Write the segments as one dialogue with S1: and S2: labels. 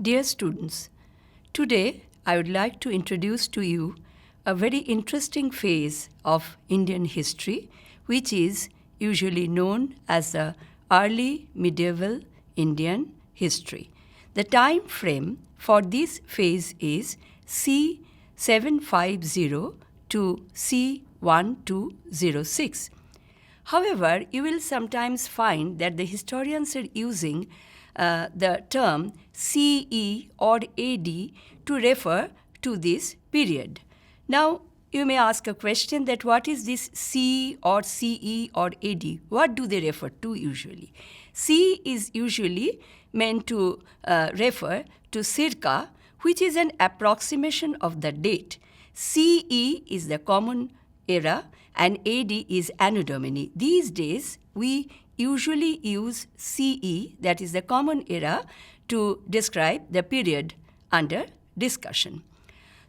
S1: Dear students, today I would like to introduce to you a very interesting phase of Indian history, which is usually known as the early medieval Indian history. The time frame for this phase is C 750 to C 1206. However, you will sometimes find that the historians are using the term CE or AD to refer to this period. Now, you may ask a question that what is this C or CE or AD? What do they refer to usually? C is usually meant to refer to circa, which is an approximation of the date. CE is the common era and AD is Anno Domini. These days, we usually use CE, that is the common era, to describe the period under discussion.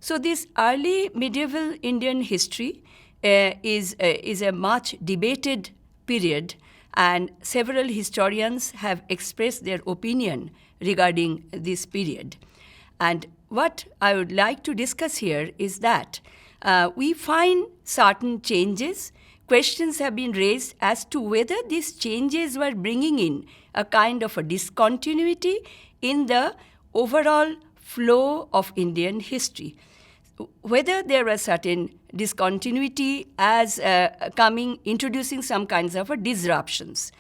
S1: So this early medieval Indian history is a much debated period, and several historians have expressed their opinion regarding this period. And what I would like to discuss here is that we find certain changes. Questions have been raised as to whether these changes were bringing in a kind of a discontinuity in the overall flow of Indian history. Whether there was certain discontinuity as introducing some kinds of disruptions.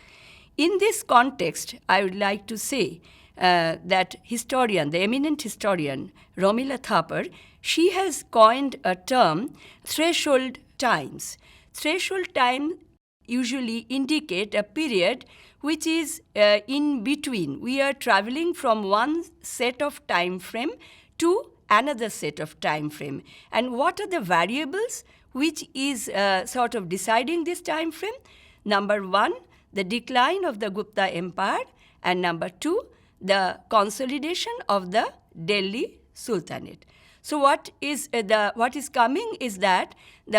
S1: In this context, I would like to say that the eminent historian, Romila Thapar, she has coined a term, threshold times. Threshold time usually indicate a period which is in between. We are traveling from one set of time frame to another set of time frame. And what are the variables which is sort of deciding this time frame? Number one, the decline of the Gupta Empire, and number two, the consolidation of the Delhi Sultanate. So what is coming is that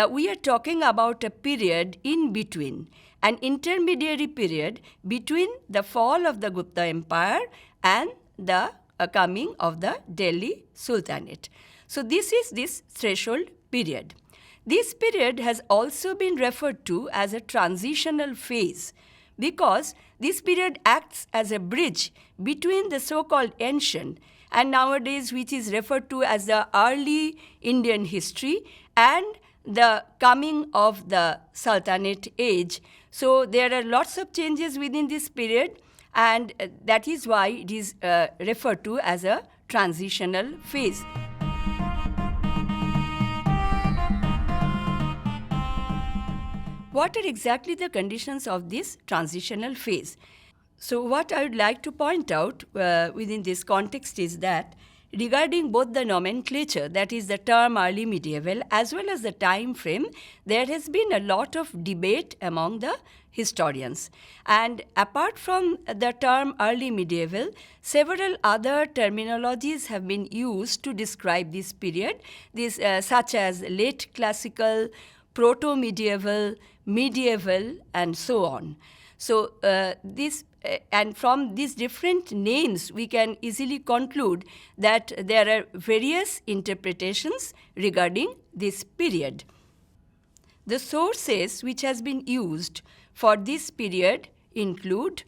S1: we are talking about a period in between, an intermediary period between the fall of the Gupta Empire and the coming of the Delhi Sultanate. So this is this threshold period. This period has also been referred to as a transitional phase because this period acts as a bridge between the so-called ancient and nowadays which is referred to as the early Indian history and the coming of the Sultanate age. So there are lots of changes within this period, and that is why it is referred to as a transitional phase. What are exactly the conditions of this transitional phase? So what I would like to point out within this context is that regarding both the nomenclature, that is the term early medieval, as well as the time frame, there has been a lot of debate among the historians. And apart from the term early medieval, several other terminologies have been used to describe this period, such as late classical, proto-medieval, medieval, and so on. So and from these different names, we can easily conclude that there are various interpretations regarding this period. The sources which has been used for this period include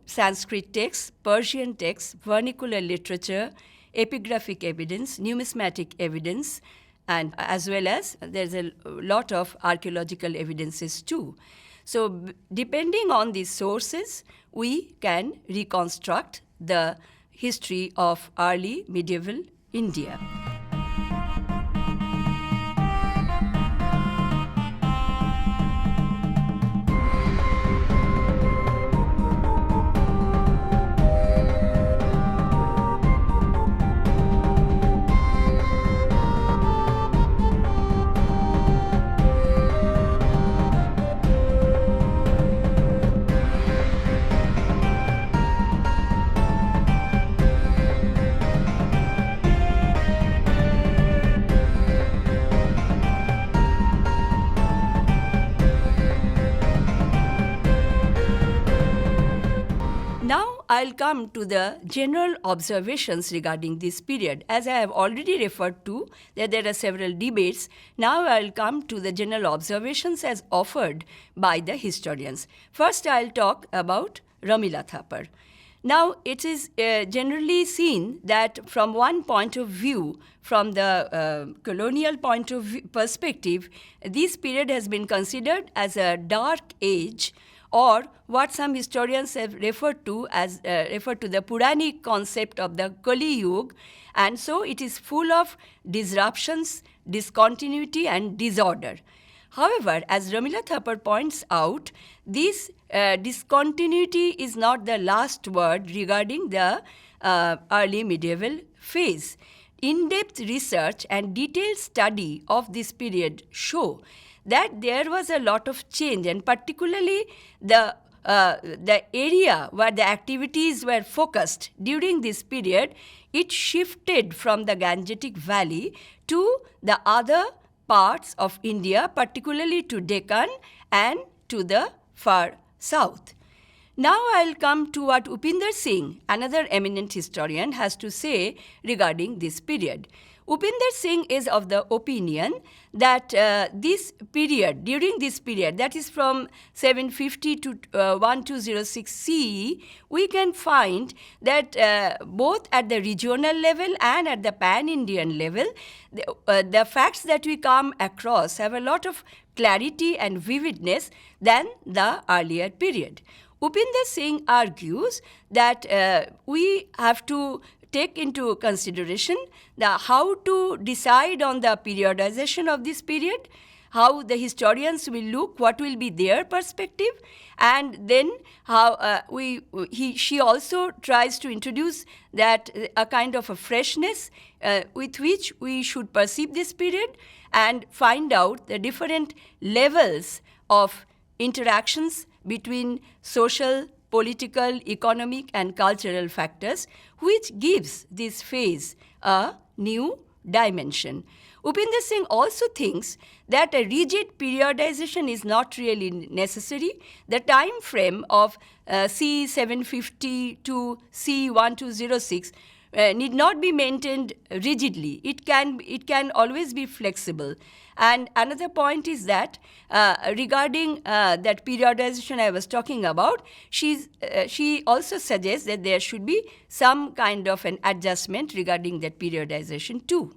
S1: Sanskrit texts, Persian texts, vernacular literature, epigraphic evidence, numismatic evidence, and as well as there's a lot of archaeological evidences too. So depending on these sources, we can reconstruct the history of early medieval India. Now, I'll come to the general observations regarding this period. As I have already referred to, that there are several debates. Now I'll come to the general observations as offered by the historians. First, I'll talk about Ramila Thapar. Now, it is generally seen that from one point of view, from the colonial point of view perspective, this period has been considered as a dark age, or what some historians have referred to as the Puranic concept of the Kali Yuga, and so it is full of disruptions, discontinuity, and disorder. However, as Ramila Thapar points out, this discontinuity is not the last word regarding the early medieval phase. In-depth research and detailed study of this period show that there was a lot of change, and particularly the area where the activities were focused during this period, it shifted from the Gangetic Valley to the other parts of India, particularly to Deccan and to the far south. Now I'll come to what Upinder Singh, another eminent historian, has to say regarding this period. Upinder Singh is of the opinion that during this period, that is from 750 to 1206 CE, we can find that both at the regional level and at the pan-Indian level, the facts that we come across have a lot of clarity and vividness than the earlier period. Upinder Singh argues that we have to take into consideration how to decide on the periodization of this period, how the historians will look, what will be their perspective, and then how she also tries to introduce that a kind of a freshness with which we should perceive this period and find out the different levels of interactions between social, political, economic, and cultural factors, which gives this phase a new dimension. Upinder Singh also thinks that a rigid periodization is not really necessary. The time frame of CE 750 to CE 1206 need not be maintained rigidly. It can always be flexible. And another point is that regarding that periodization I was talking about, she also suggests that there should be some kind of an adjustment regarding that periodization too.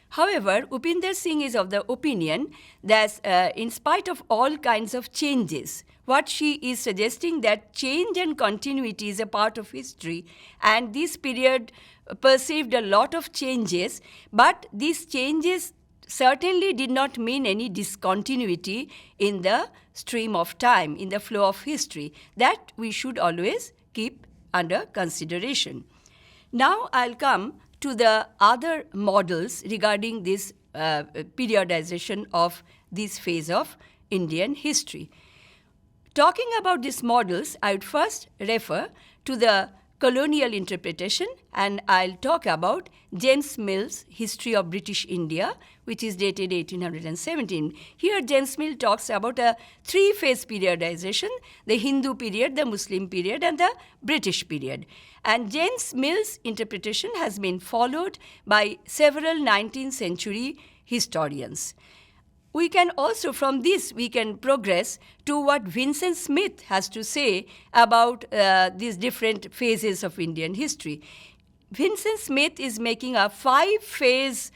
S1: However, Upinder Singh is of the opinion that in spite of all kinds of changes, what she is suggesting that change and continuity is a part of history, and this period perceived a lot of changes, but these changes certainly did not mean any discontinuity in the stream of time, in the flow of history. That we should always keep under consideration. Now I'll come to the other models regarding this periodization of this phase of Indian history. Talking about these models, I would first refer to the colonial interpretation, and I'll talk about James Mill's History of British India, which is dated 1817. Here, James Mill talks about a three-phase periodization: the Hindu period, the Muslim period, and the British period. And James Mill's interpretation has been followed by several 19th century historians. We can also, from this, we can progress to what Vincent Smith has to say about these different phases of Indian history. Vincent Smith is making a 5-phase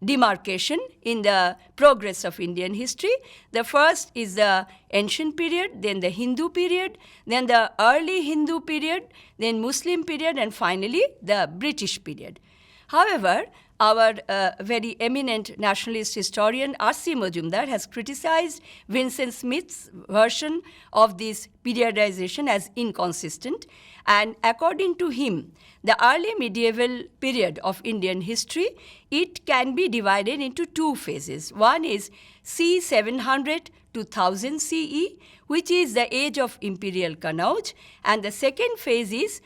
S1: demarcation in the progress of Indian history. The first is the ancient period, then the Hindu period, then the early Hindu period, then Muslim period, and finally the British period. However, our very eminent nationalist historian R.C. Majumdar has criticized Vincent Smith's version of this periodization as inconsistent, and according to him, the early medieval period of Indian history, it can be divided into 2 phases. One is C 700 to 1000 CE, which is the age of imperial Kannauj, and the second phase is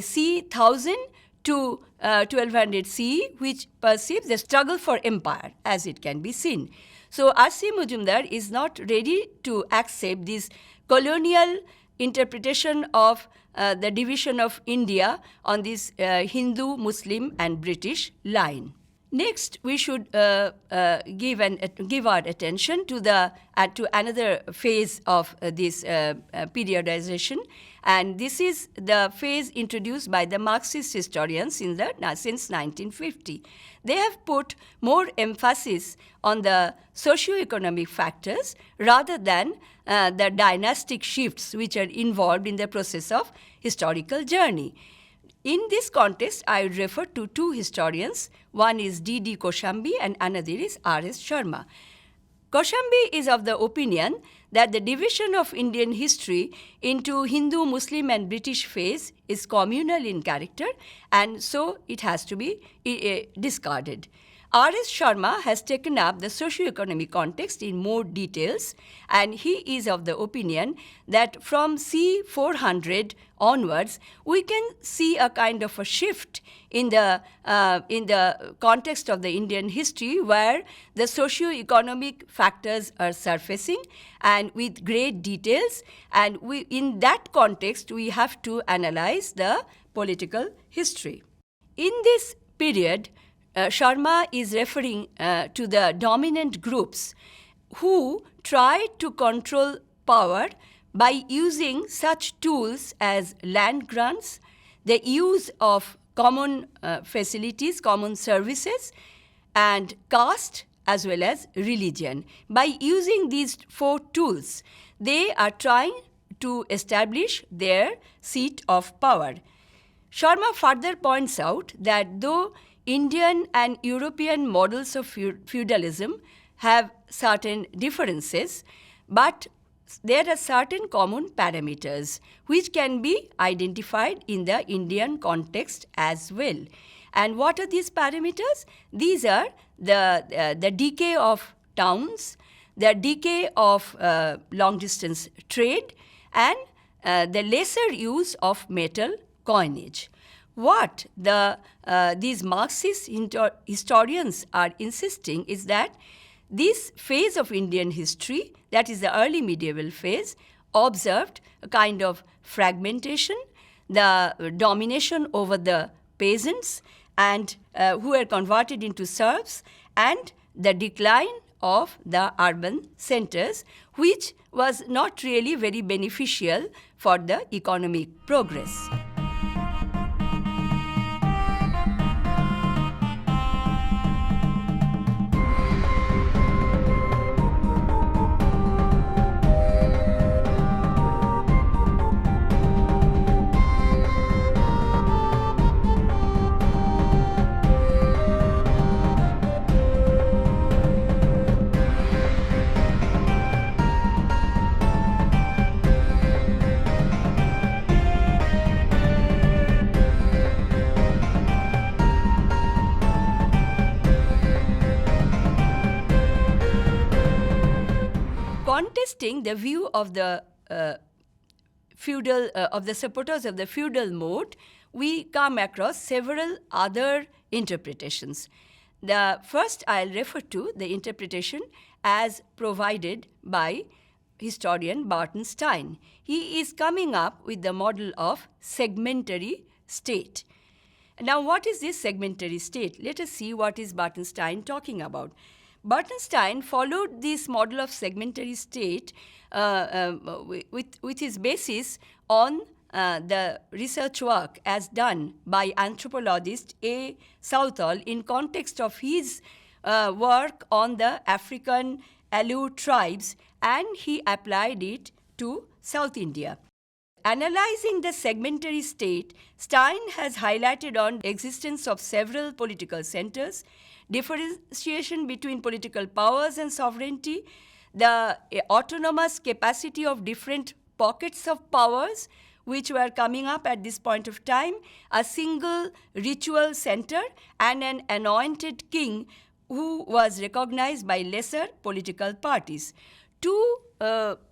S1: C 1000 to 1200 CE, which perceives the struggle for empire, as it can be seen. So R.C. Majumdar is not ready to accept this colonial interpretation of the division of India on this Hindu, Muslim, and British line. Next, we should give our attention to to another phase of this periodization, and this is the phase introduced by the Marxist historians since 1950. They have put more emphasis on the socio-economic factors rather than the dynastic shifts which are involved in the process of historical journey. In this context, I would refer to two historians. One is D.D. Koshambi and another is R.S. Sharma. Koshambi is of the opinion that the division of Indian history into Hindu, Muslim, and British phase is communal in character, and so it has to be discarded. R.S. Sharma has taken up the socio-economic context in more details, and he is of the opinion that from c. 400 onwards, we can see a kind of a shift in the context of the Indian history where the socio-economic factors are surfacing and with great details, and in that context, we have to analyze the political history. In this period, Sharma is referring to the dominant groups who tried to control power by using such tools as land grants, the use of common facilities, common services, and caste as well as religion. By using these four tools, they are trying to establish their seat of power. Sharma further points out that though Indian and European models of feudalism have certain differences, but there are certain common parameters which can be identified in the Indian context as well. And what are these parameters? These are the decay of towns, the decay of long-distance trade, and the lesser use of metal coinage. What these Marxist historians are insisting is that this phase of Indian history, that is the early medieval phase, observed a kind of fragmentation, the domination over the peasants and who were converted into serfs, and the decline of the urban centers, which was not really very beneficial for the economic progress. Contesting the view of the supporters of the feudal mode, we come across several other interpretations. The first I'll refer to the interpretation as provided by historian Barton Stein. He is coming up with the model of segmentary state. Now, what is this segmentary state? Let us see what is Barton Stein talking about. Barton Stein followed this model of segmentary state with his basis on the research work as done by anthropologist A. Southall in context of his work on the African Aleu tribes, and he applied it to South India. Analyzing the segmentary state, Stein has highlighted on the existence of several political centers, differentiation between political powers and sovereignty, the autonomous capacity of different pockets of powers which were coming up at this point of time, a single ritual center, and an anointed king who was recognized by lesser political parties. To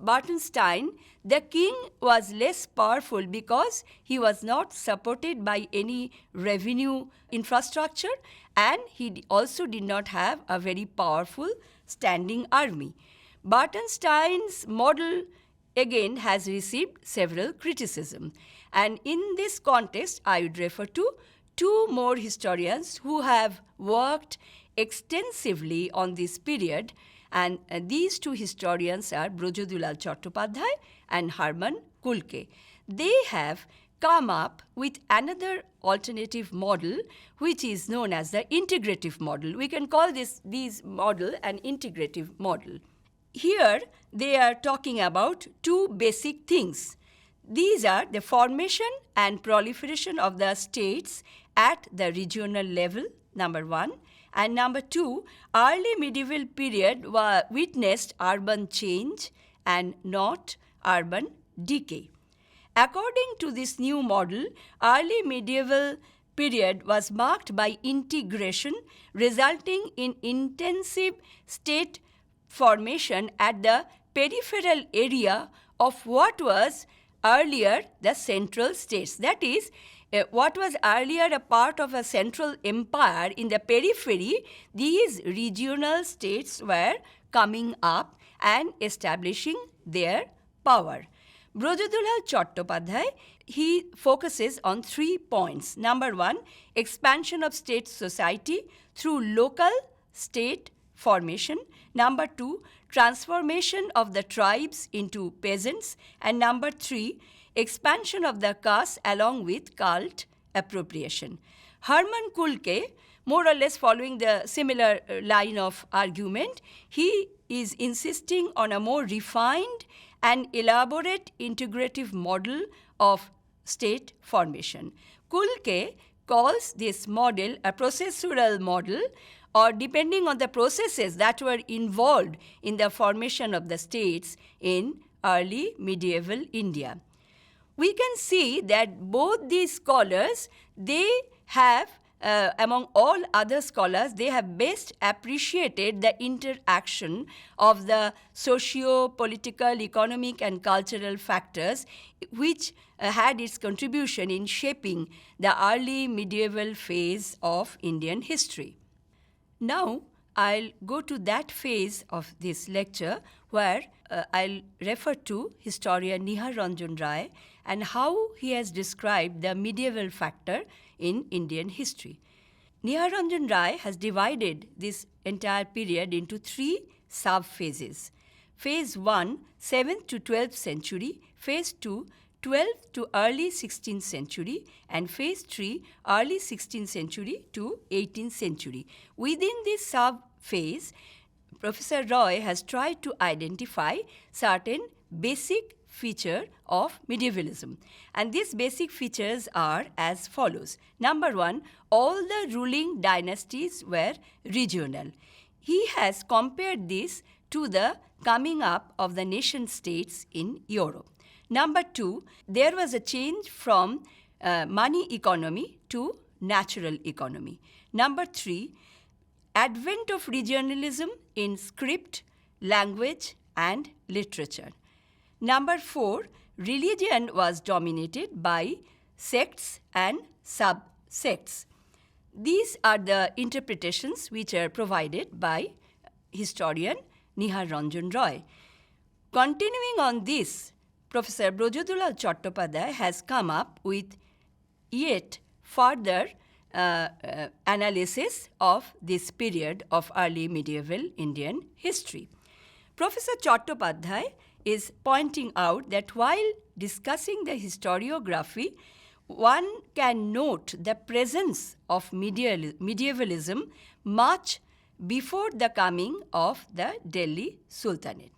S1: Barton Stein, the king was less powerful because he was not supported by any revenue infrastructure, and he also did not have a very powerful standing army. Barton Stein's model again has received several criticism. And in this context, I would refer to two more historians who have worked extensively on this period, and these two historians are Brojodulal Chattopadhyay and Hermann Kulke. They have come up with another alternative model, which is known as the integrative model. We can call this model an integrative model. Here they are talking about two basic things. These are the formation and proliferation of the states at the regional level, number one, and number two, early medieval period witnessed urban change and not urban decay. According to this new model, early medieval period was marked by integration, resulting in intensive state formation at the peripheral area of what was earlier the central states. That is, what was earlier a part of a central empire, in the periphery, these regional states were coming up and establishing their power. Brojodulal Chattopadhyay, he focuses on 3 points. Number one, expansion of state society through local state formation. Number two, transformation of the tribes into peasants. And number three, expansion of the caste along with cult appropriation. Hermann Kulke, more or less following the similar line of argument, he is insisting on a more refined and elaborate integrative model of state formation. Kulke calls this model a processual model, or depending on the processes that were involved in the formation of the states in early medieval India. We can see that both these scholars, they have, among all other scholars, they have best appreciated the interaction of the socio-political, economic and cultural factors which had its contribution in shaping the early medieval phase of Indian history. Now, I'll go to that phase of this lecture where I'll refer to historian Nihar Ranjan Rai and how he has described the medieval factor in Indian history. Nihar Ranjan Rai has divided this entire period into 3 sub-phases. Phase 1, 7th to 12th century. Phase 2, 12th to early 16th century, and phase 3, early 16th century to 18th century. Within this sub-phase, Professor Roy has tried to identify certain basic feature of medievalism. And these basic features are as follows. Number one, all the ruling dynasties were regional. He has compared this to the coming up of the nation states in Europe. Number two, there was a change from money economy to natural economy. Number three, advent of regionalism in script, language, and literature. Number four, religion was dominated by sects and sub-sects. These are the interpretations which are provided by historian Nihar Ranjan Roy. Continuing on this, Professor Brojodulal Chattopadhyay has come up with yet further analysis of this period of early medieval Indian history. Professor Chattopadhyay is pointing out that while discussing the historiography, one can note the presence of medievalism much before the coming of the Delhi Sultanate.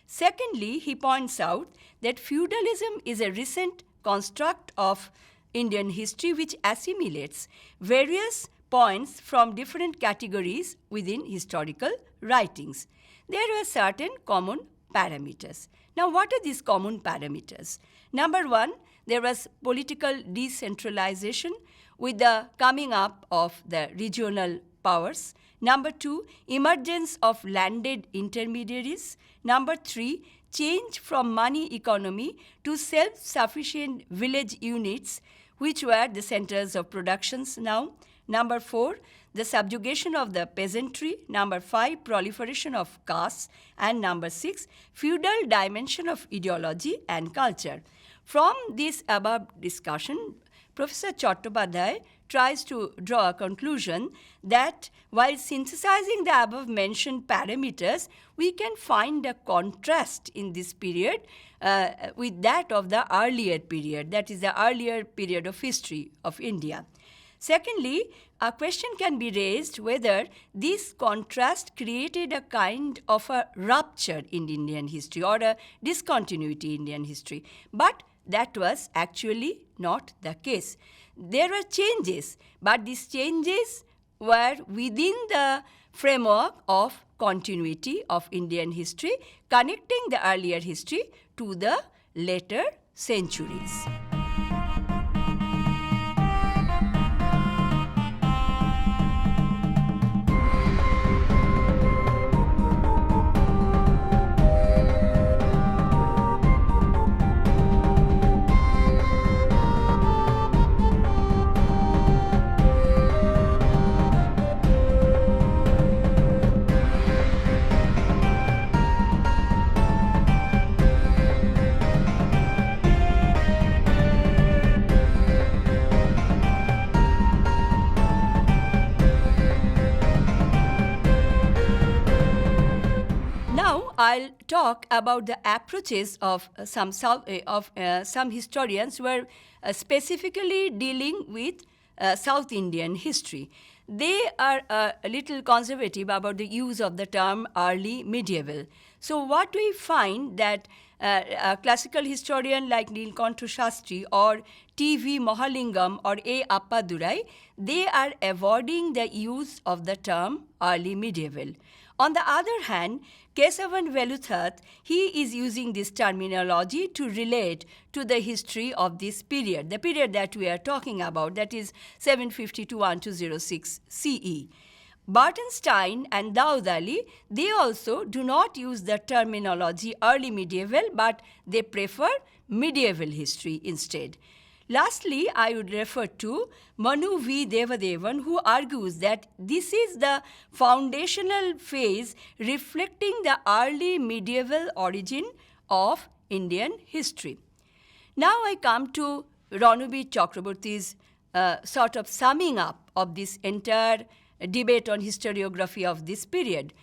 S1: Secondly, he points out that feudalism is a recent construct of Indian history which assimilates various points from different categories within historical writings. There were certain common parameters. Now, what are these common parameters? Number one, there was political decentralization with the coming up of the regional powers. Number two, emergence of landed intermediaries. Number three, change from money economy to self-sufficient village units, which were the centers of productions now. Number 4, the subjugation of the peasantry. Number 5, proliferation of castes. And number 6, feudal dimension of ideology and culture. From this above discussion, Professor Chattopadhyay tries to draw a conclusion that while synthesizing the above mentioned parameters, we can find a contrast in this period with that of the earlier period, that is the earlier period of history of India. Secondly, a question can be raised whether this contrast created a kind of a rupture in Indian history or a discontinuity in Indian history. But that was actually not the case. There were changes, but these changes were within the framework of continuity of Indian history, connecting the earlier history to the later centuries. I'll talk about the approaches of some historians who are specifically dealing with South Indian history. They are a little conservative about the use of the term early medieval. So what we find that a classical historian like Nilkantha Shastri or T.V. Mahalingam or A. Appadurai, they are avoiding the use of the term early medieval. On the other hand, Kesavan Veluthat, he is using this terminology to relate to the history of this period, the period that we are talking about, that is 750 to 1206 CE. Bartenstein and Daud Ali, they also do not use the terminology early medieval, but they prefer medieval history instead. Lastly, I would refer to Manu V. Devadevan, who argues that this is the foundational phase reflecting the early medieval origin of Indian history. Now I come to Ranubir Chakraborty's sort of summing up of this entire debate on historiography of this period.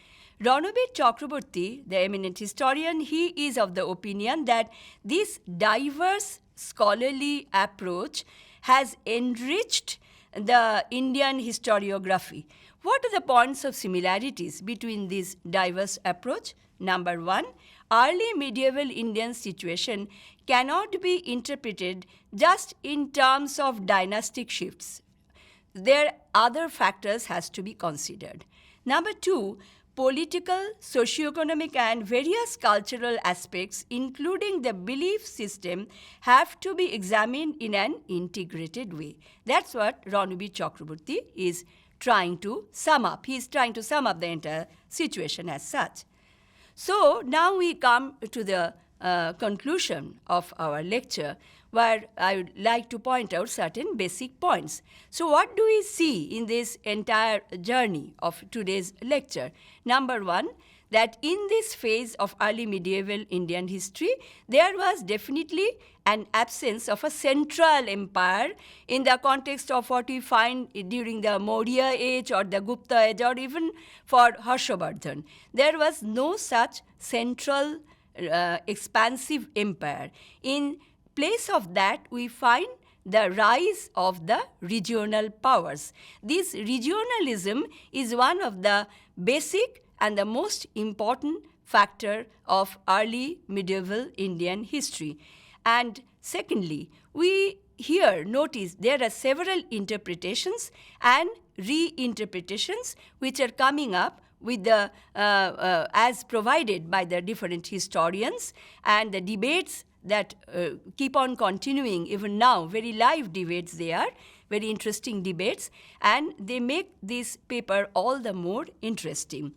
S1: Ranubir Chakraborty, the eminent historian, he is of the opinion that this diverse scholarly approach has enriched the Indian historiography. What are the points of similarities between this diverse approach? Number 1, early medieval Indian situation cannot be interpreted just in terms of dynastic shifts. There other factors has to be considered. Number 2, political, socio-economic and various cultural aspects, including the belief system, have to be examined in an integrated way. That's what Ranubir Chakraborty is trying to sum up. He is trying to sum up the entire situation as such. So now we come to the conclusion of our lecture, where I would like to point out certain basic points. So what do we see in this entire journey of today's lecture? Number 1, that in this phase of early medieval Indian history, there was definitely an absence of a central empire in the context of what we find during the Maurya age or the Gupta age or even for Harshavardhan. There was no such central expansive empire. In place of that, we find the rise of the regional powers. This regionalism is one of the basic and the most important factor of early medieval Indian history. And secondly, we here notice there are several interpretations and reinterpretations which are coming up with the as provided by the different historians, and the debates that keep on continuing even now, very live debates they are, very interesting debates, and they make this paper all the more interesting.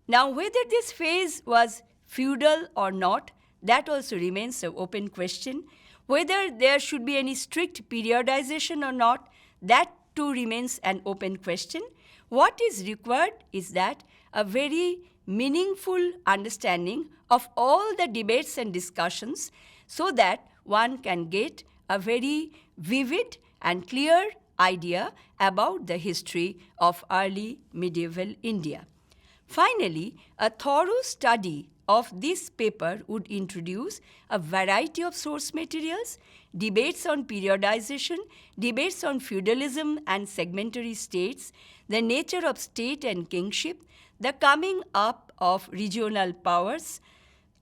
S1: Now, whether this phase was feudal or not, that also remains an open question. Whether there should be any strict periodization or not, that too remains an open question. What is required is that a very meaningful understanding of all the debates and discussions so that one can get a very vivid and clear idea about the history of early medieval India. Finally, a thorough study of this paper would introduce a variety of source materials, debates on periodization, debates on feudalism and segmentary states, the nature of state and kingship, the coming up of regional powers,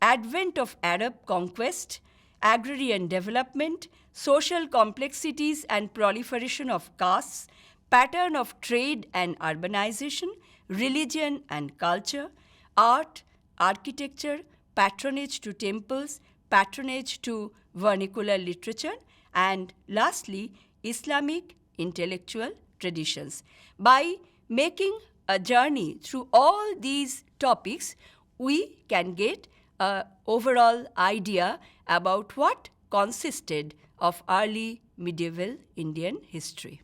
S1: advent of Arab conquest, agrarian development, social complexities and proliferation of castes, pattern of trade and urbanization, religion and culture, art, architecture, patronage to temples, patronage to vernacular literature, and lastly, Islamic intellectual traditions. By making a journey through all these topics, we can get an overall idea about what consisted of early medieval Indian history.